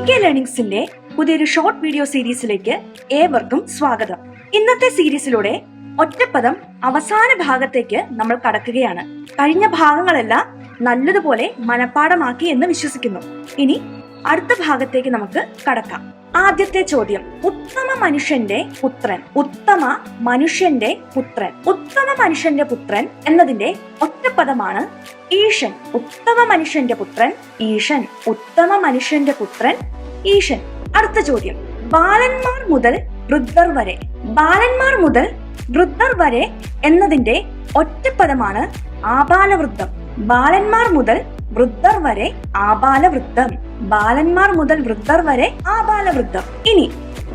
GK ലേണിംഗ്സിന്റെ പുതിയൊരു short video സീരീസിലേക്ക് ഏവർക്കും സ്വാഗതം. ഇന്നത്തെ സീരീസിലൂടെ ഒറ്റപ്പദം അവസാന ഭാഗത്തേക്ക് നമ്മൾ കടക്കുകയാണ്. കഴിഞ്ഞ ഭാഗങ്ങളെല്ലാം നല്ലതുപോലെ മനഃപ്പാഠമാക്കി എന്ന് വിശ്വസിക്കുന്നു. ഇനി അടുത്ത ഭാഗത്തേക്ക് നമുക്ക് കടക്കാം. ആദ്യത്തെ ചോദ്യം, ഉത്തമ മനുഷ്യന്റെ പുത്രൻ. ഉത്തമ മനുഷ്യന്റെ പുത്രൻ. ഉത്തമ മനുഷ്യന്റെ പുത്രൻ എന്നതിന്റെ ഒറ്റപ്പദമാണ് ഈശൻ. ഉത്തമ മനുഷ്യന്റെ പുത്രൻ ഈശൻ. ഉത്തമ മനുഷ്യന്റെ പുത്രൻ ഈശൻ. അടുത്ത ചോദ്യം, ബാലന്മാർ മുതൽ വൃദ്ധർ വരെ. ബാലന്മാർ മുതൽ വൃദ്ധർ വരെ എന്നതിന്റെ ഒറ്റപ്പദമാണ് ആബാലവൃദ്ധം. ബാലന്മാർ മുതൽ വൃദ്ധർ വരെ ആബാലവൃദ്ധം. ബാലന്മാർ മുതൽ വൃദ്ധർ വരെ ആബാലവൃദ്ധം. ഇനി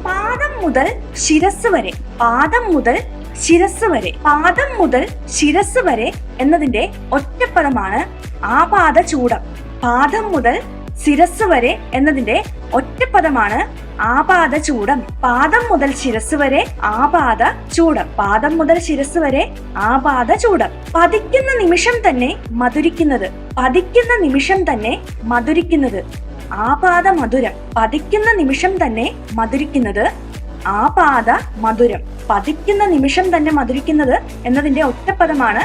പാദം മുതൽ ശിരസ് വരെ. പാദം മുതൽ ശിരസ് വരെ. പാദം മുതൽ ശിരസ് വരെ എന്നതിന്റെ ഒറ്റപ്പദമാണ് ആപാദചൂഡം. പാദം മുതൽ ശിരസ് വരെ എന്നതിന്റെ ഒറ്റപ്പദമാണ് ആപാദചൂഡം. പാദം മുതൽ ശിരസ് വരെ ആപാദചൂഡം. പാദം മുതൽ ശിരസ് വരെ ആപാദചൂഡം. പതിക്കുന്ന നിമിഷം തന്നെ മധുരിക്കുന്നത്. പതിക്കുന്ന നിമിഷം തന്നെ മധുരിക്കുന്നത് ആപാദ മധുരം. പതിക്കുന്ന നിമിഷം തന്നെ മധുരിക്കുന്നത് ആപാദ മധുരം. പതിക്കുന്ന നിമിഷം തന്നെ മധുരിക്കുന്നത് എന്നതിന്റെ ഒറ്റപ്പദമാണ്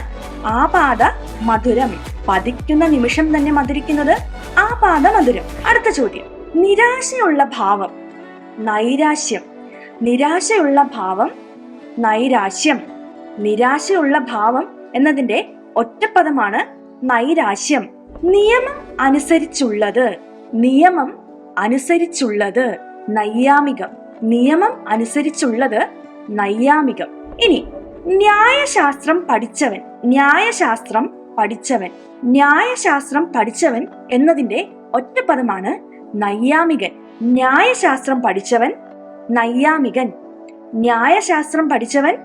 ആപാദ മധുരം. പതിക്കുന്ന നിമിഷം തന്നെ മധുരിക്കുന്നത് ആപാദ മധുരം. അടുത്ത ചോദ്യം, നിരാശയുള്ള ഭാവം. നൈരാശ്യം. നിരാശയുള്ള ഭാവം നൈരാശ്യം. നിരാശയുള്ള ഭാവം എന്നതിന്റെ ഒറ്റപ്പദമാണ് നൈരാശ്യം. നിയമം അനുസരിച്ചുള്ളത്. നിയമം അനുസരിച്ചുള്ളത് നൈയാമികം. നിയമം അനുസരിച്ചുള്ളത് നൈയാമികം. ഇനി ന്യായശാസ്ത്രം പഠിച്ചവൻ. ന്യായശാസ്ത്രം പഠിച്ചവൻ. ന്യായശാസ്ത്രം പഠിച്ചവൻ എന്നതിന്റെ ഒറ്റപ്പദമാണ് നൈയാമികൻ. ന്യായശാസ്ത്രം പഠിച്ചവൻ നൈയാമികൻ. ന്യായശാസ്ത്രം പഠിച്ചവൻ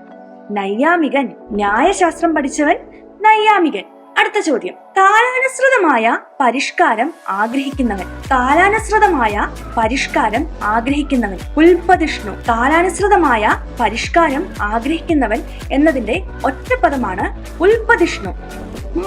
നൈയാമികൻ. ന്യായശാസ്ത്രം പഠിച്ചവൻ നൈയാമികൻ. അടുത്ത ചോദ്യം, കാലാനുസൃതമായ പരിഷ്കാരം ആഗ്രഹിക്കുന്നവൻ. കാലാനുസൃതമായ പരിഷ്കാരം ആഗ്രഹിക്കുന്നവൻ ഉൽപ്പതിഷ്ണു. കാലാനുസൃതമായ പരിഷ്കാരം ആഗ്രഹിക്കുന്നവൻ എന്നതിന്റെ ഒറ്റപ്പദമാണ് ഉൽപ്പതിഷ്ണു.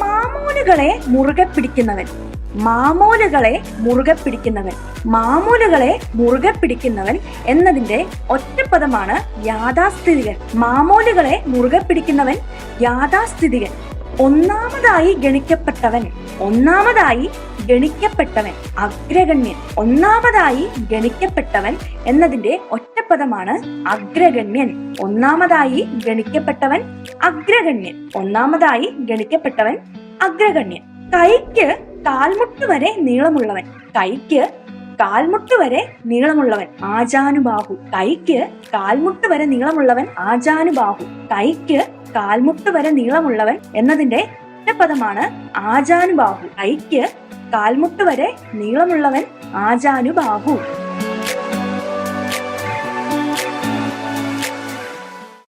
മാമൂലുകളെ മുറുകെ പിടിക്കുന്നവൻ. മാമൂലുകളെ മുറുകെ പിടിക്കുന്നവൻ. മാമൂലുകളെ മുറുകെ പിടിക്കുന്നവൻ എന്നതിന്റെ ഒറ്റപ്പദമാണ് യാഥാസ്ഥിതികൻ. മാമൂലുകളെ മുറുകെ പിടിക്കുന്നവൻ യാഥാസ്ഥിതികൻ. ഒന്നാമതായി ഗണിക്കപ്പെട്ടവൻ. ഒന്നാമതായി ഗണിക്കപ്പെട്ടവൻ അഗ്രഗണ്യൻ. ഒന്നാമതായി ഗണിക്കപ്പെട്ടവൻ എന്നതിന്റെ ഒറ്റപ്പദമാണ് അഗ്രഗണ്യൻ. ഒന്നാമതായി ഗണിക്കപ്പെട്ടവൻ അഗ്രഗണ്യൻ. ഒന്നാമതായി ഗണിക്കപ്പെട്ടവൻ അഗ്രഗണ്യൻ. കൈക്ക് കാൽമുട്ട് വരെ നീളമുള്ളവൻ. കൈക്ക് കാൽമുട്ട് വരെ നീളമുള്ളവൻ ആജാനുബാഹു. കൈക്ക് കാൽമുട്ട് വരെ നീളമുള്ളവൻ ആജാനുബാഹു. കൈക്ക് കാൽമുട്ട് വരെ നീളമുള്ളവൻ എന്നതിന്റെ ഒറ്റപ്പദമാണ് ആജാനുബാഹു. കൈക്ക് കാൽമുട്ട് വരെ നീളമുള്ളവൻ ആജാനുബാഹു.